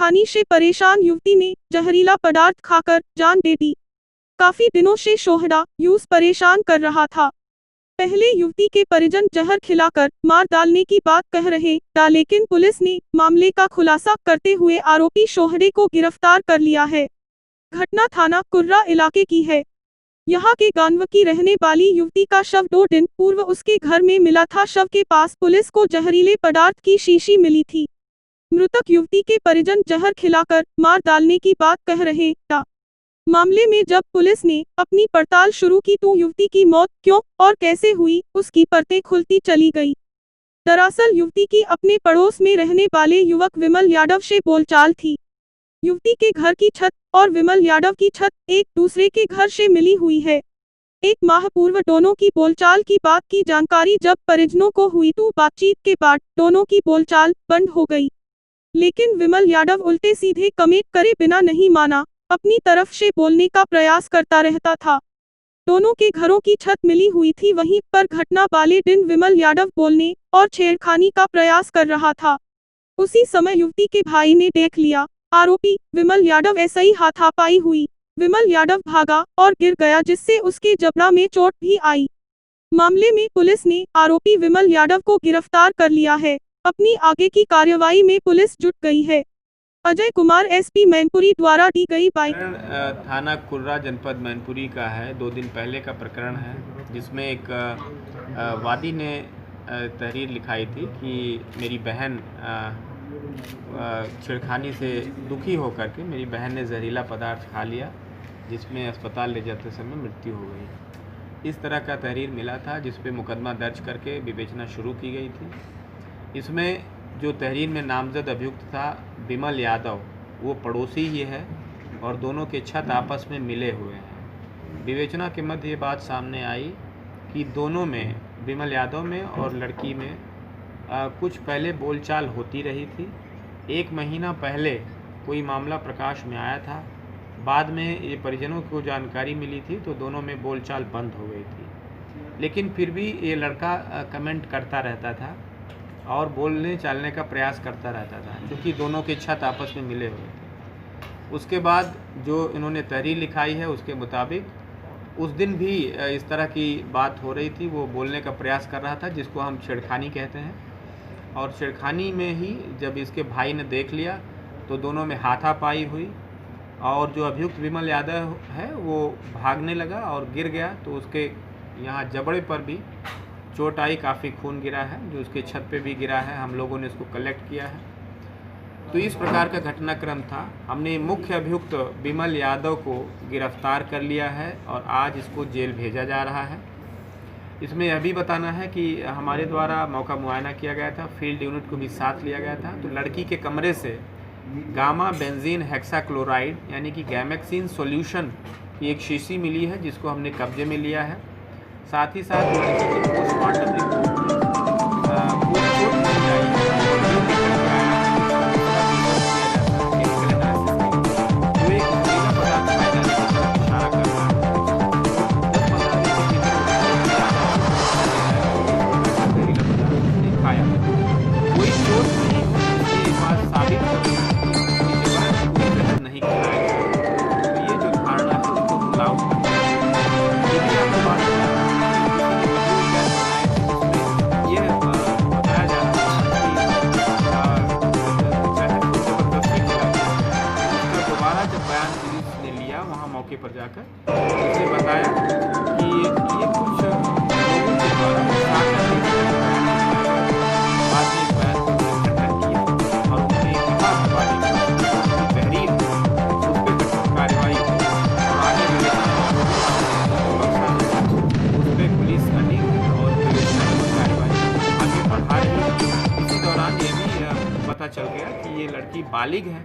छेड़खानी से परेशान युवती ने जहरीला पदार्थ खाकर जान दे दी। काफी दिनों से शोहरा यूस परेशान कर रहा था। पहले युवती के परिजन जहर खिलाकर मार डालने की बात कह रहे था, लेकिन पुलिस ने मामले का खुलासा करते हुए आरोपी शोहरे को गिरफ्तार कर लिया है। घटना थाना कुर्रा इलाके की है। यहाँ के गांव की रहने वाली युवती का शव 2 दिन पूर्व उसके घर में मिला था। शव के पास पुलिस को जहरीले पदार्थ की शीशी मिली थी। मृतक युवती के परिजन जहर खिलाकर मार डालने की बात कह रहे थे। मामले में जब पुलिस ने अपनी पड़ताल शुरू की तो युवती की मौत क्यों और कैसे हुई, उसकी परतें खुलती चली गई। दरअसल युवती की अपने पड़ोस में रहने वाले युवक विमल यादव से बोलचाल थी। युवती के घर की छत और विमल यादव की छत एक दूसरे के घर से मिली हुई है। 1 माह पूर्व दोनों की बोलचाल की बात की जानकारी जब परिजनों को हुई तो बातचीत के बाद दोनों की बोलचाल बंद हो गई। लेकिन विमल यादव उल्टे सीधे कमेंट करे बिना नहीं माना, अपनी तरफ से बोलने का प्रयास करता रहता था। दोनों के घरों की छत मिली हुई थी। वहीं पर घटना वाले दिन विमल यादव बोलने और छेड़खानी का प्रयास कर रहा था। उसी समय युवती के भाई ने देख लिया। आरोपी विमल यादव ऐसे ही हाथापाई हुई। विमल यादव भागा और गिर गया, जिससे उसके जबड़ा में चोट भी आई। मामले में पुलिस ने आरोपी विमल यादव को गिरफ्तार कर लिया है। अपनी आगे की कार्रवाई में पुलिस जुट गई है। अजय कुमार एसपी मैनपुरी द्वारा दी गई बाइट। थाना कुर्रा जनपद मैनपुरी का है। 2 दिन पहले का प्रकरण है, जिसमें एक वादी ने तहरीर लिखाई थी कि मेरी बहन छेड़खानी से दुखी होकर के मेरी बहन ने जहरीला पदार्थ खा लिया, जिसमें अस्पताल ले जाते समय मृत्यु हो गई। इस तरह का तहरीर मिला था, जिस पे मुकदमा दर्ज करके विवेचना शुरू की गई थी। इसमें जो तहरीर में नामजद अभियुक्त था विमल यादव, वो पड़ोसी ही है और दोनों के छत आपस में मिले हुए हैं। विवेचना के मध्य ये बात सामने आई कि दोनों में, विमल यादव में और लड़की में कुछ पहले बोलचाल होती रही थी। 1 महीना पहले कोई मामला प्रकाश में आया था। बाद में ये परिजनों को जानकारी मिली थी तो दोनों में बोलचाल बंद हो गई थी। लेकिन फिर भी ये लड़का कमेंट करता रहता था और बोलने चालने का प्रयास करता रहता था, क्योंकि दोनों के छत आपस में मिले हुए थे। उसके बाद जो इन्होंने तहरीर लिखाई है उसके मुताबिक उस दिन भी इस तरह की बात हो रही थी। वो बोलने का प्रयास कर रहा था, जिसको हम छेड़खानी कहते हैं। और छेड़खानी में ही जब इसके भाई ने देख लिया तो दोनों में हाथापाई हुई और जो अभियुक्त विमल यादव है वो भागने लगा और गिर गया, तो उसके यहाँ जबड़े पर भी चोट आई, काफ़ी खून गिरा है, जो उसके छत पे भी गिरा है। हम लोगों ने इसको कलेक्ट किया है। तो इस प्रकार का घटनाक्रम था। हमने मुख्य अभियुक्त विमल यादव को गिरफ्तार कर लिया है और आज इसको जेल भेजा जा रहा है। इसमें यह भी बताना है कि हमारे द्वारा मौका मुआयना किया गया था, फील्ड यूनिट को भी साथ लिया गया था। तो लड़की के कमरे से गामा बेंजीन हेक्साक्लोराइड यानी कि गैमेक्सिन सॉल्यूशन की एक शीशी मिली है, जिसको हमने कब्जे में लिया है। साथ ही साथ पोस्टमार्टम रिपोर्ट मौके पर जाकर उसने बताया कि ये कुछ लोगों के द्वारा बाद में बयान खंडन किया और उन्होंने कहा तहरीर उस पर कठोर कार्रवाई और आगे उस पर पुलिस अधिक और कार्रवाई आगे बढ़ा रही है। इसी दौरान ये भी पता चल गया कि ये लड़की बालिग है